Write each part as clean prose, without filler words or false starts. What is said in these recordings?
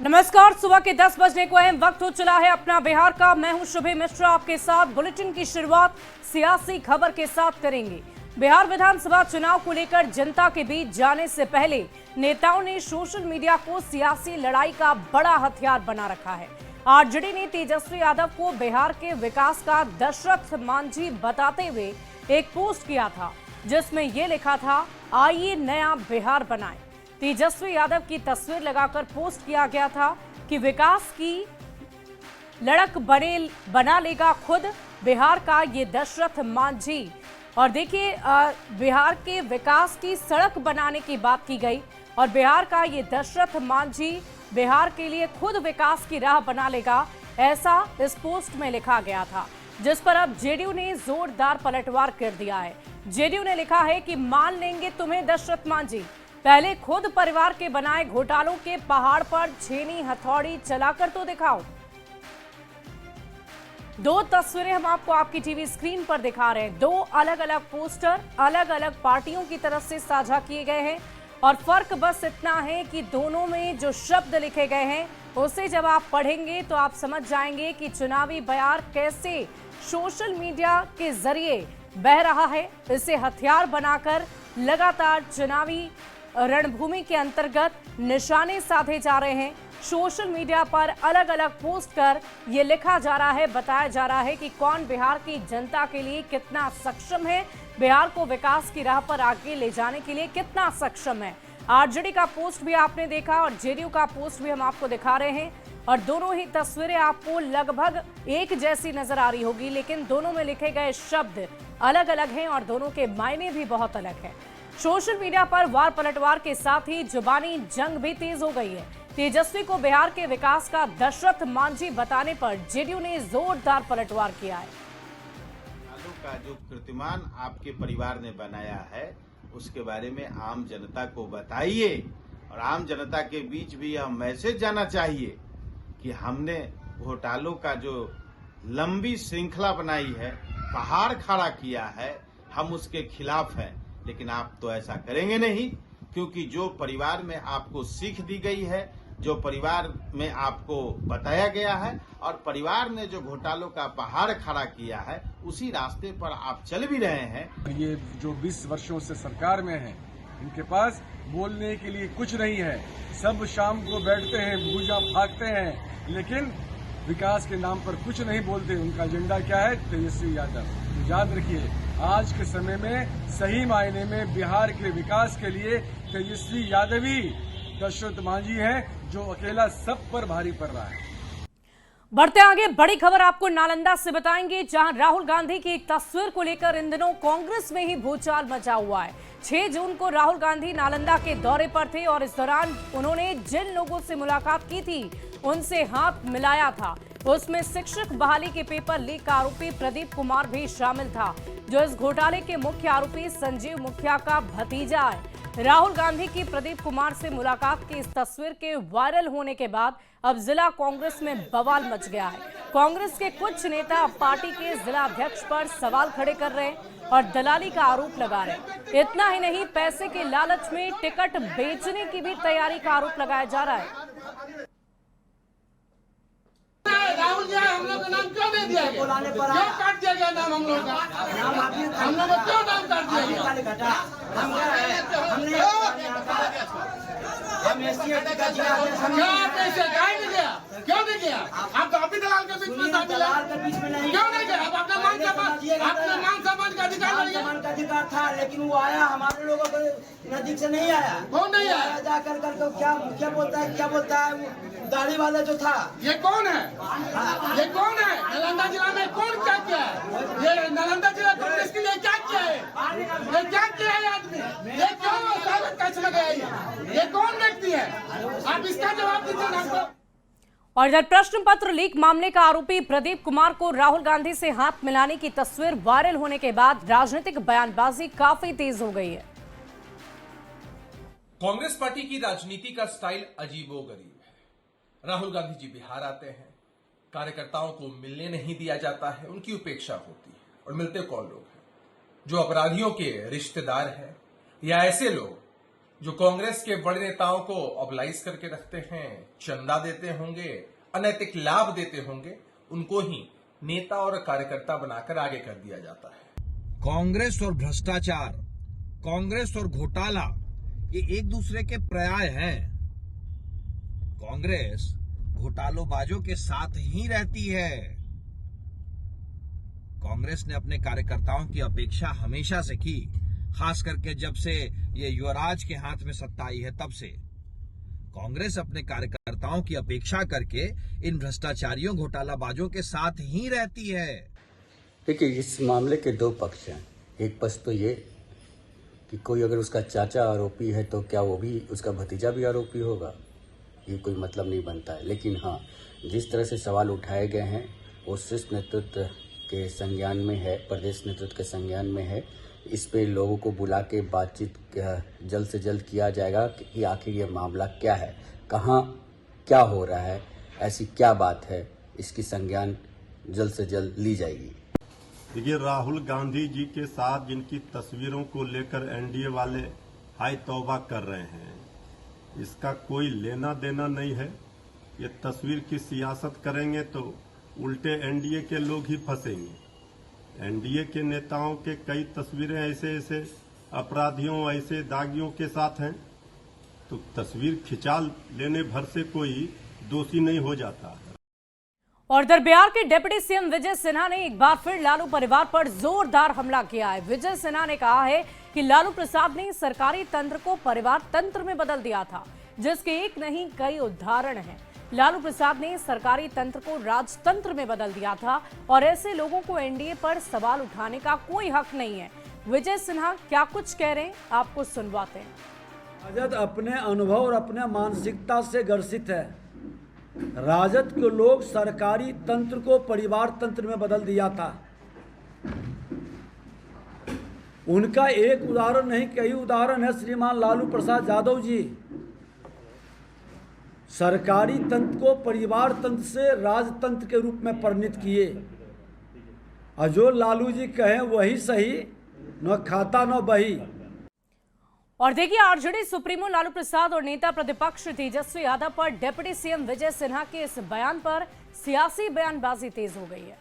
नमस्कार, सुबह के 10 बजने को अहम वक्त हो चला है अपना बिहार का। मैं हूं शुभे मिश्रा, आपके साथ बुलेटिन की शुरुआत सियासी खबर के साथ करेंगे। बिहार विधानसभा चुनाव को लेकर जनता के बीच जाने से पहले नेताओं ने सोशल मीडिया को सियासी लड़ाई का बड़ा हथियार बना रखा है। आरजेडी ने तेजस्वी यादव को बिहार के विकास का दशरथ मांझी बताते हुए एक पोस्ट किया था, जिसमें यह लिखा था, आइए नया बिहार बनाएं। तेजस्वी यादव की तस्वीर लगाकर पोस्ट किया गया था कि विकास की लड़क बना लेगा खुद बिहार का ये दशरथ मांझी। और देखिए, बिहार के विकास की सड़क बनाने की बात की गई और बिहार का ये दशरथ मांझी बिहार के लिए खुद विकास की राह बना लेगा, ऐसा इस पोस्ट में लिखा गया था, जिस पर अब जेडीयू ने जोरदार पलटवार कर दिया है। जेडीयू ने लिखा है कि मान लेंगे तुम्हें दशरथ मांझी, पहले खुद परिवार के बनाए घोटालों के पहाड़ पर छेनी हथौड़ी चलाकर तो दिखाओ। दो तस्वीरें हम आपको आपकी टीवी स्क्रीन पर दिखा रहे हैं। दो अलग अलग पोस्टर अलग अलग पार्टियों की तरफ से साझा किए गए हैं और फर्क बस इतना है कि दोनों में जो शब्द लिखे गए हैं उसे जब आप पढ़ेंगे तो आप समझ जाएंगे कि चुनावी बयार कैसे सोशल मीडिया के जरिए बह रहा है। इसे हथियार बनाकर लगातार चुनावी रणभूमि के अंतर्गत निशाने साधे जा रहे हैं। सोशल मीडिया पर अलग अलग पोस्ट कर ये लिखा जा रहा है, बताया जा रहा है कि कौन बिहार की जनता के लिए कितना सक्षम है, बिहार को विकास की राह पर आगे ले जाने के लिए कितना सक्षम है। आरजेडी का पोस्ट भी आपने देखा और जेडीयू का पोस्ट भी हम आपको दिखा रहे हैं और दोनों ही तस्वीरें आपको लगभग एक जैसी नजर आ रही होगी, लेकिन दोनों में लिखे गए शब्द अलग अलग हैं और दोनों के मायने भी बहुत अलग है। सोशल मीडिया पर वार पलटवार के साथ ही जुबानी जंग भी तेज हो गई है। तेजस्वी को बिहार के विकास का दशरथ मांझी बताने पर जेडीयू ने जोरदार पलटवार किया है। का जो कीर्तिमान आपके परिवार ने बनाया है उसके बारे में आम जनता को बताइए और आम जनता के बीच भी यह मैसेज जाना चाहिए कि हमने घोटालों का जो लंबी श्रृंखला बनाई है, पहाड़ खड़ा किया है, हम उसके खिलाफ हैं। लेकिन आप तो ऐसा करेंगे नहीं, क्योंकि जो परिवार में आपको सीख दी गई है, जो परिवार में आपको बताया गया है और परिवार ने जो घोटालों का पहाड़ खड़ा किया है, उसी रास्ते पर आप चल भी रहे हैं। ये जो 20 वर्षों से सरकार में है, इनके पास बोलने के लिए कुछ नहीं है। सब शाम को बैठते हैं, भूजा भागते हैं, लेकिन विकास के नाम पर कुछ नहीं बोलते। उनका एजेंडा क्या है? तेजस्वी यादव। तो याद रखिए, आज के समय में सही मायने में बिहार के विकास के लिए तेजस्वी यादव ही दशरथ मांझी है, जो अकेला सब पर भारी पड़ रहा है। बढ़ते आगे, बड़ी खबर आपको नालंदा से बताएंगे, जहां राहुल गांधी की एक तस्वीर को लेकर इन दिनों कांग्रेस में ही भूचाल मचा हुआ है। 6 जून को राहुल गांधी नालंदा के दौरे पर थे और इस दौरान उन्होंने जिन लोगों से मुलाकात की थी उनसे हाथ मिलाया था। उसमें शिक्षक बहाली के पेपर लीक का आरोपी प्रदीप कुमार भी शामिल था, जो इस घोटाले के मुख्य आरोपी संजीव मुखिया का भतीजा है। राहुल गांधी की प्रदीप कुमार से मुलाकात की इस तस्वीर के वायरल होने के बाद अब जिला कांग्रेस में बवाल मच गया है। कांग्रेस के कुछ नेता अब पार्टी के जिला अध्यक्ष पर सवाल खड़े कर रहे हैं और दलाली का आरोप लगा रहे हैं। इतना ही नहीं, पैसे के लालच में टिकट बेचने की भी तैयारी का आरोप लगाया जा रहा है। राहुल जी, हम लोग का नाम क्यों नहीं दिया गया? क्यों काट दिया गया नाम हम लोग का? हम लोग को क्यों नाम काट दिया गया? क्यों नहीं गया? आप तो अभी दलाल के बीच में शामिल हैं। क्यों नहीं गया? आप अपना मान सम्मान का अधिकार था, लेकिन वो आया, हमारे लोगों को नजदीक से नहीं आया। कौन नहीं आया? जाकर क्या बोलता है दाढ़ी वाला जो था। ये कौन है? ये कौन है? नालंदा जिला में कौन क्या किया है? ये नालंदा जिला कांग्रेस के लिए क्या किया है? ये क्या किया है आदमी? ये क्यों स्वागत कैसे लगाया? ये कौन व्यक्ति है? आप इसका जवाब दीजिए हमको। और इधर प्रश्न पत्र लीक मामले का आरोपी प्रदीप कुमार को राहुल गांधी से हाथ मिलाने की तस्वीर वायरल होने के बाद राजनीतिक बयानबाजी काफी तेज हो गई है। कांग्रेस पार्टी की राजनीति का स्टाइल अजीबोगरीब है। राहुल गांधी जी बिहार आते हैं, कार्यकर्ताओं को मिलने नहीं दिया जाता है, उनकी उपेक्षा होती है। और मिलते कौन लोग हैं? जो अपराधियों के रिश्तेदार हैं या ऐसे लोग जो कांग्रेस के बड़े नेताओं को ऑबलाइज करके रखते हैं, चंदा देते होंगे, अनैतिक लाभ देते होंगे, उनको ही नेता और कार्यकर्ता बनाकर आगे कर दिया जाता है। कांग्रेस और भ्रष्टाचार, कांग्रेस और घोटाला ये एक दूसरे के पर्याय हैं। कांग्रेस घोटालोबाजों के साथ ही रहती है। कांग्रेस ने अपने कार्यकर्ताओं की अपेक्षा हमेशा से की, खास करके जब से ये युवराज के हाथ में सत्ता आई है तब से कांग्रेस अपने कार्यकर्ताओं की अपेक्षा करके इन भ्रष्टाचारियों घोटालाबाजों के साथ ही रहती है। देखिए, इस मामले के दो पक्ष हैं। एक पक्ष तो ये कि कोई अगर उसका चाचा आरोपी है तो क्या वो भी, उसका भतीजा भी आरोपी होगा, ये कोई मतलब नहीं बनता है। लेकिन हाँ, जिस तरह से सवाल उठाए गए हैं वो शीर्ष नेतृत्व के संज्ञान में है, प्रदेश नेतृत्व के संज्ञान में है। इस पे लोगों को बुला के बातचीत जल्द से जल्द किया जाएगा कि आखिर ये मामला क्या है, कहाँ क्या हो रहा है, ऐसी क्या बात है, इसकी संज्ञान जल्द से जल्द ली जाएगी। देखिए, राहुल गांधी जी के साथ जिनकी तस्वीरों को लेकर एनडीए वाले हाय तौबा कर रहे हैं, इसका कोई लेना देना नहीं है। ये तस्वीर की सियासत करेंगे तो उल्टे एनडीए के लोग ही फंसेंगे। एनडीए के नेताओं के कई तस्वीरें ऐसे अपराधियों, ऐसे दागियों के साथ हैं, तो तस्वीर खिंचा लेने भर से कोई दोषी नहीं हो जाता। और इधर बिहार के डिप्टी सीएम विजय सिन्हा ने एक बार फिर लालू परिवार पर जोरदार हमला किया है। विजय सिन्हा ने कहा है कि लालू प्रसाद ने सरकारी तंत्र को परिवार तंत्र में बदल दिया था, जिसके एक नहीं कई उदाहरण हैं। लालू प्रसाद ने सरकारी तंत्र को राजतंत्र में बदल दिया था और ऐसे लोगों को एनडीए पर सवाल उठाने का कोई हक नहीं है। विजय सिन्हा क्या कुछ कह रहे हैं, आपको सुनवाते हैं। राजद अपने अनुभव और अपने मानसिकता से ग्रसित है। राजद के लोग सरकारी तंत्र को परिवार तंत्र में बदल दिया था। उनका एक उदाहरण नहीं कई उदाहरण है। श्रीमान लालू प्रसाद यादव जी सरकारी तंत्र को परिवार तंत्र से राजतंत्र के रूप में परिणत किए, और जो लालू जी कहें वही सही, न खाता न बही। और देखिए, आरजेडी सुप्रीमो लालू प्रसाद और नेता प्रतिपक्ष तेजस्वी यादव पर डिप्टी सीएम विजय सिन्हा के इस बयान पर सियासी बयानबाजी तेज हो गई है।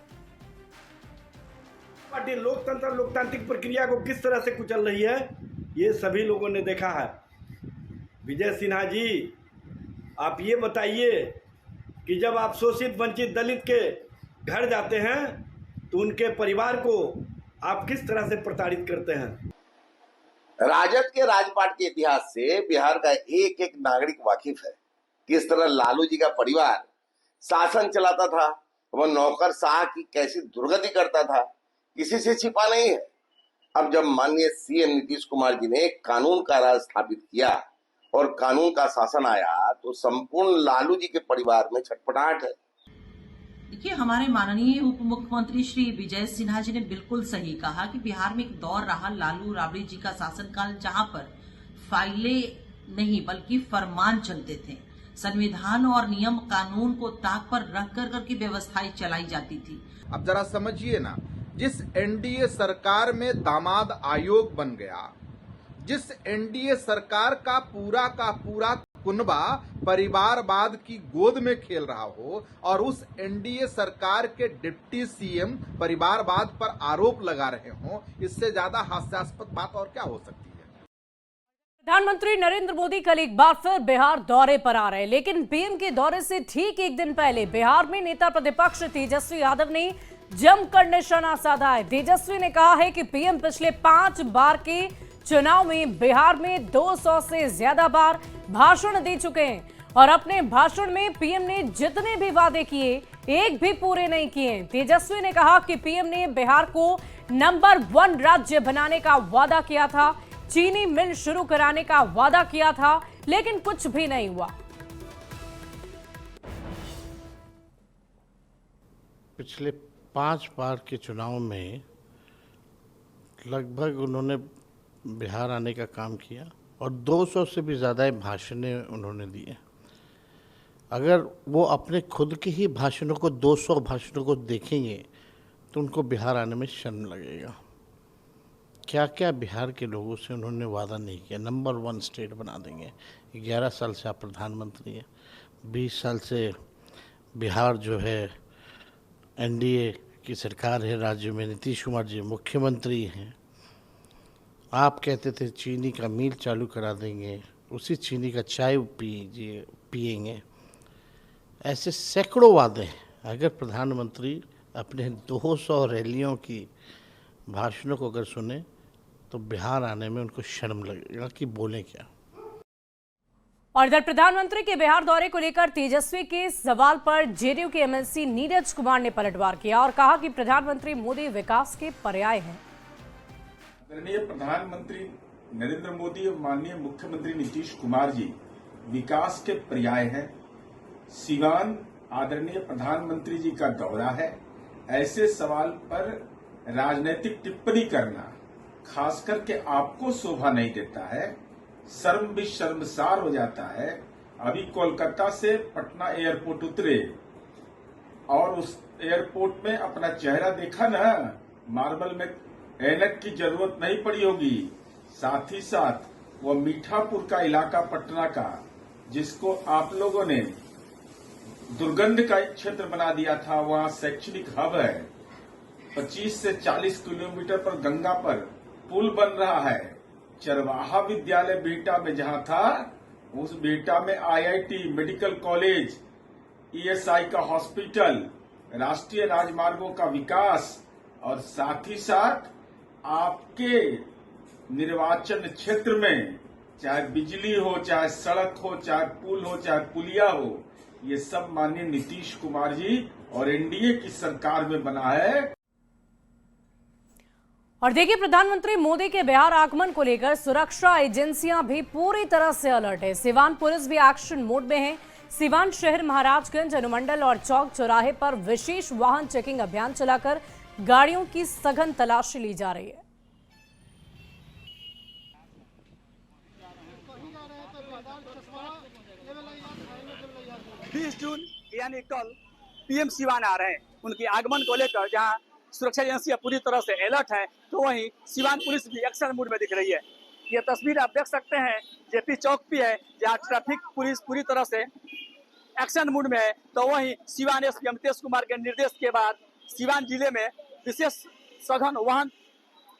पार्टी लोकतंत्र, लोकतांत्रिक प्रक्रिया को किस तरह से कुचल रही है, ये सभी लोगों ने देखा है। विजय सिन्हा जी, आप ये बताइए कि जब आप शोषित वंचित दलित के घर जाते हैं तो उनके परिवार को आप किस तरह से प्रताड़ित करते हैं। राजद के राजपाट के इतिहास से बिहार का एक एक नागरिक वाकिफ है। किस तरह लालू जी का परिवार शासन चलाता था, वह नौकरशाह की कैसी दुर्गति करता था, किसी से छिपा नहीं है। अब जब माननीय सीएम नीतीश कुमार जी ने कानून का राज स्थापित किया और कानून का शासन आया, तो संपूर्ण लालू जी के परिवार में छटपटाहट है। देखिए, हमारे माननीय उप मुख्यमंत्री श्री विजय सिन्हा जी ने बिल्कुल सही कहा कि बिहार में एक दौर रहा लालू राबड़ी जी का शासनकाल, जहां पर फाइलें नहीं बल्कि फरमान चलते थे। संविधान और नियम कानून को ताक पर रख कर की व्यवस्थाएं चलाई जाती थी। अब जरा समझिए ना, जिस एनडीए सरकार में दामाद आयोग बन गया, जिस एनडीए सरकार का पूरा कुनबा परिवारवाद की गोद में खेल रहा हो, और उस एनडीए सरकार के डिप्टी सीएम परिवारवाद पर आरोप लगा रहे हों, इससे ज्यादा हास्यास्पद बात और क्या हो सकती है। प्रधानमंत्री नरेंद्र मोदी कल एक बार फिर बिहार दौरे पर आ रहे हैं, लेकिन पीएम के दौरे से ठीक एक दिन पहले बिहार में नेता प्रतिपक्ष तेजस्वी यादव ने जमकर निशाना साधा है। तेजस्वी ने कहा है कि पीएम पिछले 5 बार के चुनाव में बिहार में 200 से ज्यादा बार भाषण दे चुके हैं और अपने भाषण में पीएम ने जितने भी वादे किए एक भी पूरे नहीं किए। तेजस्वी ने कहा कि पीएम ने बिहार को नंबर 1 राज्य बनाने का वादा किया था, चीनी मिल शुरू कराने का वादा किया था, लेकिन कुछ भी नहीं हुआ। पिछले 5 बार के चुनाव में लगभग उन्होंने बिहार आने का काम किया और 200 से भी ज़्यादा भाषणें उन्होंने दिए। अगर वो अपने खुद के ही भाषणों को 200 भाषणों को देखेंगे तो उनको बिहार आने में शर्म लगेगा। क्या क्या बिहार के लोगों से उन्होंने वादा नहीं किया। नंबर 1 स्टेट बना देंगे। 11 साल से आप प्रधानमंत्री हैं, 20 साल से बिहार जो है एनडीए की सरकार है, राज्य में नीतीश कुमार जी मुख्यमंत्री हैं। आप कहते थे चीनी का मिल चालू करा देंगे, उसी चीनी का चाय पिएंगे। ऐसे सैकड़ों वादे हैं। अगर प्रधानमंत्री अपने 200 रैलियों की भाषणों को अगर सुने तो बिहार आने में उनको शर्म लगेगा कि बोले क्या। और इधर प्रधानमंत्री के बिहार दौरे को लेकर तेजस्वी के सवाल पर जेडीयू के एमएलसी नीरज कुमार ने पलटवार किया और कहा कि प्रधानमंत्री मोदी विकास के पर्याय हैं। आदरणीय प्रधानमंत्री नरेंद्र मोदी और माननीय मुख्यमंत्री नीतीश कुमार जी विकास के पर्याय हैं। सिवान आदरणीय प्रधानमंत्री जी का दौरा है। ऐसे सवाल पर राजनीतिक टिप्पणी करना खास करके आपको शोभा नहीं देता है। शर्म भी शर्मसार हो जाता है। अभी कोलकाता से पटना एयरपोर्ट उतरे और उस एयरपोर्ट में अपना चेहरा देखा ना, मार्बल में ऐनक की जरूरत नहीं पड़ी होगी। साथ ही साथ वो मीठापुर का इलाका पटना का, जिसको आप लोगों ने दुर्गंध का क्षेत्र बना दिया था, वहां शैक्षणिक हब है। 25 से 40 किलोमीटर पर गंगा पर पुल बन रहा है। चरवाहा विद्यालय बिहटा में जहां था, उस बिहटा में आईआईटी, मेडिकल कॉलेज, ईएसआई का हॉस्पिटल, राष्ट्रीय राजमार्गों का विकास और साथ ही साथ आपके निर्वाचन क्षेत्र में चाहे बिजली हो, चाहे सड़क हो, चाहे पुल हो, चाहे पुलिया हो, ये सब माननीय नीतीश कुमार जी और एनडीए की सरकार में बना है। और देखिए, प्रधानमंत्री मोदी के बिहार आगमन को लेकर सुरक्षा एजेंसियां भी पूरी तरह से अलर्ट है। सिवान पुलिस भी एक्शन मोड में है। सिवान शहर, महाराजगंज अनुमंडल और चौक चौराहे पर विशेष वाहन चेकिंग अभियान चलाकर गाड़ियों की सघन तलाशी ली जा रही है। 20 जून यानी कल पीएम सिवान आ रहे हैं। उनके आगमन को लेकर जहां सुरक्षा एजेंसियां पूरी तरह से अलर्ट है, तो वहीं सिवान पुलिस भी एक्शन मूड में दिख रही है। ये तस्वीर आप देख सकते हैं जेपी चौक भी है, जहां ट्रैफिक पुलिस पूरी तरह से एक्शन मूड में है। तो वहीं सिवान एसपी अमितेश कुमार के निर्देश के बाद सिवान जिले में विशेष सघन वाहन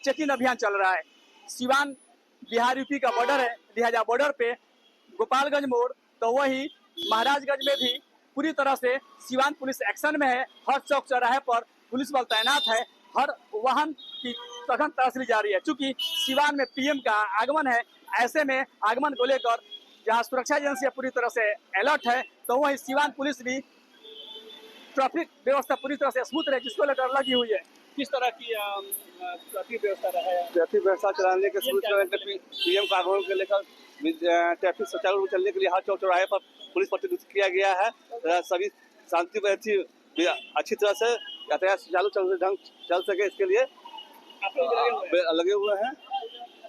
चेकिंग अभियान चल रहा है। सिवान बिहार यूपी का बॉर्डर है, लिहाजा बॉर्डर पे गोपालगंज मोड़, तो वहीं महाराजगंज में भी पूरी तरह से सिवान पुलिस एक्शन में है। हर चौक चौराहे पर पुलिस बल तैनात है। हर वाहन की सघन तलाशी ली जा रही है। चूंकि सिवान में पीएम का आगमन है, ऐसे में आगमन को लेकर जहां सुरक्षा एजेंसियां पूरी तरह से अलर्ट है, तो वहीं सिवान पुलिस भी ट्रैफिक व्यवस्था पूरी तरह से स्मूथ रहे, जिसको लेकर लगी हुई है। किस तरह की ट्रैफिक व्यवस्था रहा है? ट्रैफिक व्यवस्था चलाने के पीएम का आगमन को लेकर ट्रैफिक सुचारू रूप से चलने के लिए हर चौक चौराहे पर पुलिस प्रतिनिधित्व किया गया है। सभी शांति अच्छी तरह से यातायात सुचारू चल सके, इसके लिए लगे हुए हैं।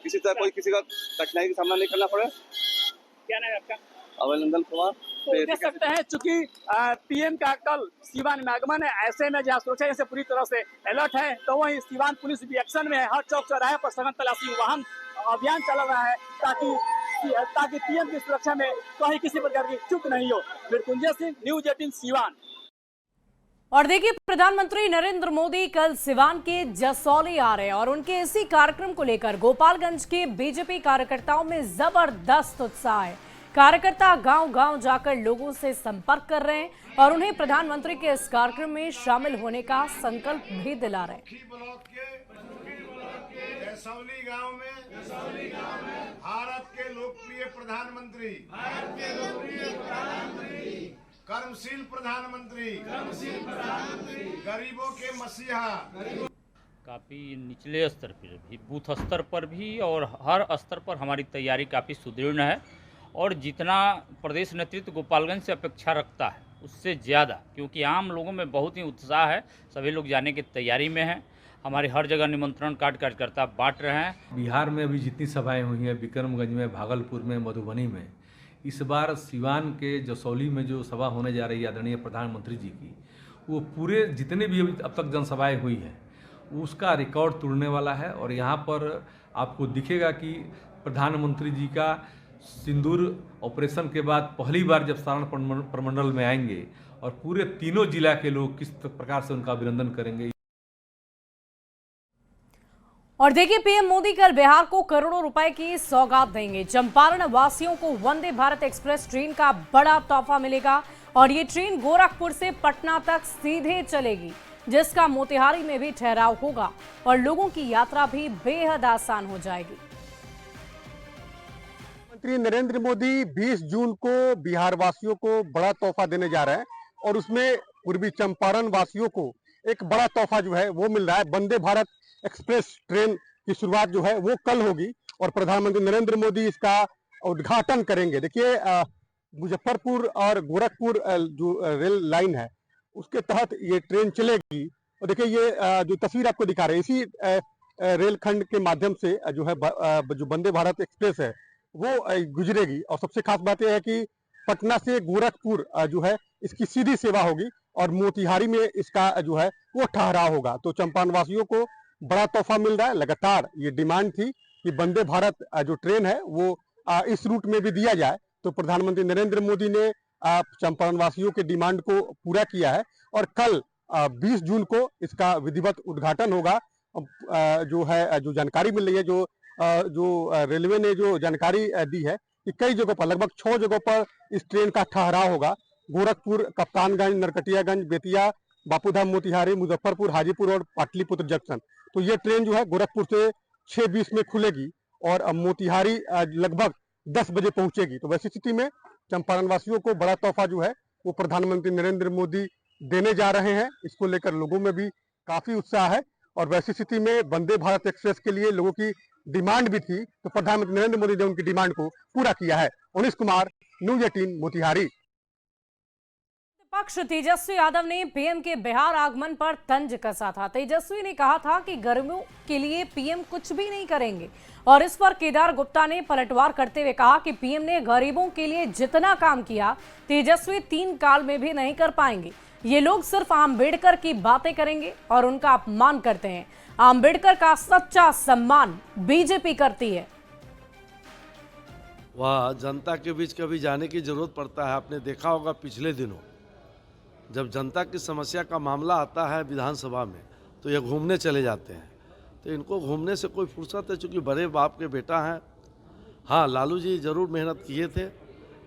किसी तरह कोई किसी का कठिनाई का सामना नहीं करना पड़े। क्या नाम है आपका? अभिनंदन कुमार। तो देख सकते हैं, चूंकि पीएम का कल सिवान में आगमन है, ऐसे में जहाँ सुरक्षा एजेंसी पूरी तरह से अलर्ट है, तो वहीं सिवान पुलिस भी एक्शन में है। हर चौक चौराहे पर सघन तलाशी वाहन अभियान चल रहा है, ताकि पीएम की सुरक्षा में कहीं किसी प्रकार की चूक नहीं हो। मृत्युंजय सिंह, न्यूज 18 सिवान। और देखिए, प्रधानमंत्री नरेंद्र मोदी कल सिवान के जसौली आ रहे हैं और उनके इसी कार्यक्रम को लेकर गोपालगंज के बीजेपी कार्यकर्ताओं में जबरदस्त उत्साह है। कार्यकर्ता गांव-गांव जाकर लोगों से संपर्क कर रहे हैं और उन्हें प्रधानमंत्री के इस कार्यक्रम में शामिल होने का संकल्प भी दिला रहे हैं। जसौली गांव में भारत के लोकप्रिय प्रधानमंत्री, कर्मशील प्रधानमंत्री, गरीबों के मसीहा। काफ़ी निचले स्तर पर भी, बूथ स्तर पर भी और हर स्तर पर हमारी तैयारी काफ़ी सुदृढ़ है और जितना प्रदेश नेतृत्व गोपालगंज से अपेक्षा रखता है उससे ज़्यादा, क्योंकि आम लोगों में बहुत ही उत्साह है। सभी लोग जाने की तैयारी में हैं। हमारे हर जगह निमंत्रण कार्ड कार्यकर्ता बांट रहे हैं। बिहार में अभी जितनी सभाएं हुई हैं, विक्रमगंज में, भागलपुर में, मधुबनी में, इस बार सिवान के जसौली में जो सभा होने जा रही है आदरणीय प्रधानमंत्री जी की, वो पूरे जितने भी अब तक जनसभाएं हुई हैं उसका रिकॉर्ड तोड़ने वाला है। और यहाँ पर आपको दिखेगा कि प्रधानमंत्री जी का सिंदूर ऑपरेशन के बाद पहली बार जब सारण प्रमंडल में आएंगे और पूरे तीनों जिला के लोग किस प्रकार से उनका अभिनंदन करेंगे। और देखिए, पीएम मोदी कल बिहार को करोड़ों रुपए की सौगात देंगे। चंपारण वासियों को वंदे भारत एक्सप्रेस ट्रेन का बड़ा तोहफा मिलेगा और ये ट्रेन गोरखपुर से पटना तक सीधे चलेगी, जिसका मोतिहारी में भी ठहराव होगा और लोगों की यात्रा भी बेहद आसान हो जाएगी। प्रधानमंत्री नरेंद्र मोदी 20 जून को बिहार वासियों को बड़ा तोहफा देने जा रहे हैं और उसमें पूर्वी चंपारण वासियों को एक बड़ा तोहफा जो है वो मिल रहा है। वंदे भारत एक्सप्रेस ट्रेन की शुरुआत जो है वो कल होगी और प्रधानमंत्री नरेंद्र मोदी इसका उद्घाटन करेंगे। देखिए, मुजफ्फरपुर और गोरखपुर जो रेल लाइन है उसके तहत ये ट्रेन चलेगी। और देखिए, ये जो तस्वीर आपको दिखा रहे हैं इसी रेलखंड के माध्यम से जो है जो वंदे भारत एक्सप्रेस है वो गुजरेगी। और सबसे खास बात यह है कि पटना से गोरखपुर जो है इसकी सीधी सेवा होगी और मोतिहारी में इसका जो है वो ठहराव होगा। तो चंपारण वासियों को बड़ा तोहफा मिल रहा है। लगातार ये डिमांड थी कि वंदे भारत जो ट्रेन है वो इस रूट में भी दिया जाए, तो प्रधानमंत्री नरेंद्र मोदी ने चंपारण वासियों के डिमांड को पूरा किया है और कल 20 जून को इसका विधिवत उद्घाटन होगा। जो है जो जानकारी मिल रही है, जो रेलवे ने जो जानकारी दी है कि कई जगहों पर, लगभग 6 जगहों पर इस ट्रेन का ठहराव होगा। गोरखपुर, कप्तानगंज, नरकटियागंज, बेतिया, बापूधाम, मोतिहारी, मुजफ्फरपुर, हाजीपुर और पाटलिपुत्र जंक्शन। तो ये ट्रेन जो है गोरखपुर से 6:20 में खुलेगी और मोतिहारी लगभग 10 बजे पहुंचेगी। तो वैसी स्थिति में चंपारण वासियों को बड़ा तोहफा जो है वो प्रधानमंत्री नरेंद्र मोदी देने जा रहे हैं। इसको लेकर लोगों में भी काफी उत्साह है और वैसी स्थिति में वंदे भारत एक्सप्रेस के लिए लोगों की डिमांड भी थी, तो प्रधानमंत्री नरेंद्र मोदी ने उनकी डिमांड को पूरा किया है। उनीश कुमार, न्यूज 18 मोतिहारी। पक्ष तेजस्वी यादव ने पीएम के बिहार आगमन पर तंज कसा था। तेजस्वी ने कहा था कि गरीबों के लिए पीएम कुछ भी नहीं करेंगे और इस पर केदार गुप्ता ने पलटवार करते हुए कहा कि पीएम ने गरीबों के लिए जितना काम किया तेजस्वी 3 साल में भी नहीं कर पाएंगे। ये लोग सिर्फ आम्बेडकर की बातें करेंगे और उनका अपमान करते हैं। आम्बेडकर का सच्चा सम्मान बीजेपी करती है। वह जनता के बीच कभी जाने की जरूरत पड़ता है। आपने देखा होगा पिछले दिनों जब जनता की समस्या का मामला आता है विधानसभा में तो ये घूमने चले जाते हैं। तो इनको घूमने से कोई फुर्सत है, चूँकि बड़े बाप के बेटा हैं। हाँ, लालू जी जरूर मेहनत किए थे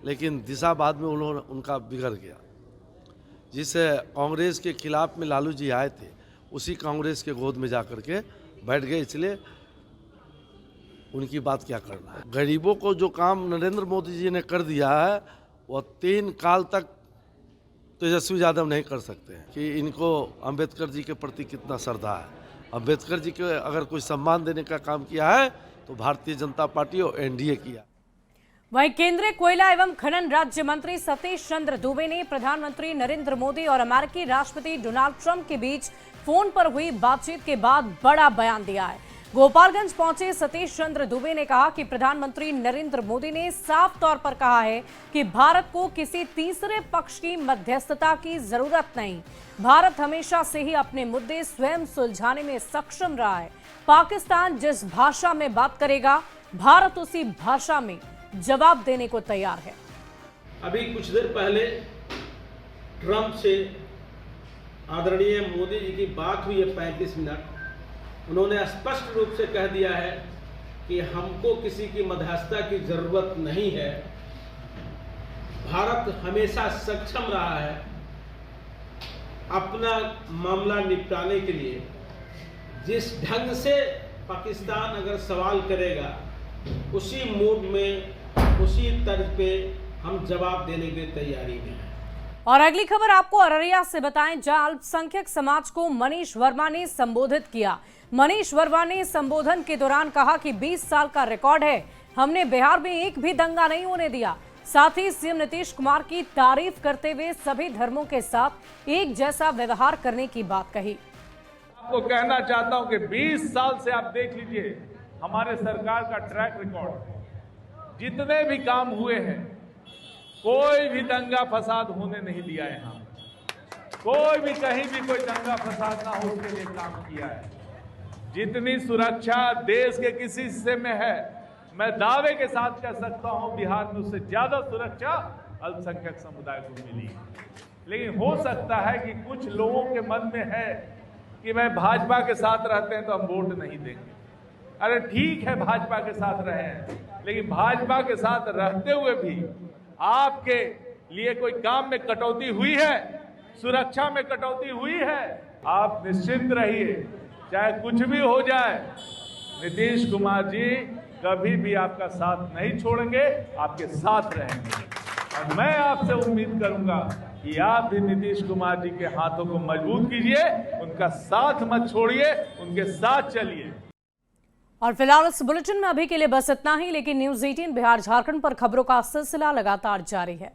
लेकिन दिशा बाद में उनका बिगड़ गया। जिस कांग्रेस के खिलाफ में लालू जी आए थे उसी कांग्रेस के गोद में जाकर के बैठ गए, इसलिए उनकी बात क्या करना है। गरीबों को जो काम नरेंद्र मोदी जी ने कर दिया है वह 3 साल तक तेजस्वी यादव नहीं कर सकते हैं। कि इनको अंबेडकर जी के प्रति कितना श्रद्धा है। अंबेडकर जी के अगर कोई सम्मान देने का काम किया है तो भारतीय जनता पार्टी और एनडीए किया। वहीं केंद्रीय कोयला एवं खनन राज्य मंत्री सतीश चंद्र दुबे ने प्रधानमंत्री नरेंद्र मोदी और अमेरिकी राष्ट्रपति डोनाल्ड ट्रंप के बीच फोन पर हुई बातचीत के बाद बड़ा बयान दिया है। गोपालगंज पहुंचे सतीश चंद्र दुबे ने कहा कि प्रधानमंत्री नरेंद्र मोदी ने साफ तौर पर कहा है कि भारत को किसी तीसरे पक्ष की मध्यस्थता की जरूरत नहीं। भारत हमेशा से ही अपने मुद्दे स्वयं सुलझाने में सक्षम रहा है। पाकिस्तान जिस भाषा में बात करेगा भारत उसी भाषा में जवाब देने को तैयार है। अभी कुछ देर पहले ट्रंप से आदरणीय मोदी जी की बात हुई है 35 मिनट। उन्होंने स्पष्ट रूप से कह दिया है कि हमको किसी की मध्यस्थता की जरूरत नहीं है। भारत हमेशा सक्षम रहा है अपना मामला निपटाने के लिए। जिस ढंग से पाकिस्तान अगर सवाल करेगा उसी मूड में, उसी तर्ज पे हम जवाब देने की तैयारी में हैं। और अगली खबर आपको अररिया से बताएं, जहां अल्पसंख्यक समाज को मनीष वर्मा ने संबोधित किया। मनीष वर्मा ने संबोधन के दौरान कहा कि 20 साल का रिकॉर्ड है, हमने बिहार में एक भी दंगा नहीं होने दिया। साथ ही सीएम नीतीश कुमार की तारीफ करते हुए सभी धर्मों के साथ एक जैसा व्यवहार करने की बात कही। आपको कहना चाहता हूं कि 20 साल से आप देख लीजिए हमारे सरकार का ट्रैक रिकॉर्ड, जितने भी काम हुए हैं कोई भी दंगा फसाद होने नहीं दिया है। यहाँ कोई भी कहीं भी कोई दंगा फसाद ना हो उसके लिए काम किया है। जितनी सुरक्षा देश के किसी हिस्से में है, मैं दावे के साथ कह सकता हूं बिहार में उससे ज्यादा सुरक्षा अल्पसंख्यक समुदाय को मिली। लेकिन हो सकता है कि कुछ लोगों के मन में है कि मैं भाजपा के साथ रहते हैं तो हम वोट नहीं देंगे। अरे ठीक है, भाजपा के साथ रहे हैं, लेकिन भाजपा के साथ रहते हुए भी आपके लिए कोई काम में कटौती हुई है, सुरक्षा में कटौती हुई है? आप निश्चिंत रहिए, चाहे कुछ भी हो जाए, नीतीश कुमार जी कभी भी आपका साथ नहीं छोड़ेंगे, आपके साथ रहेंगे। और मैं आपसे उम्मीद करूंगा कि आप भी नीतीश कुमार जी के हाथों को मजबूत कीजिए, उनका साथ मत छोड़िए, उनके साथ चलिए। और फिलहाल इस बुलेटिन में अभी के लिए बस इतना ही, लेकिन न्यूज़ 18 बिहार झारखंड पर खबरों का सिलसिला लगातार जारी है।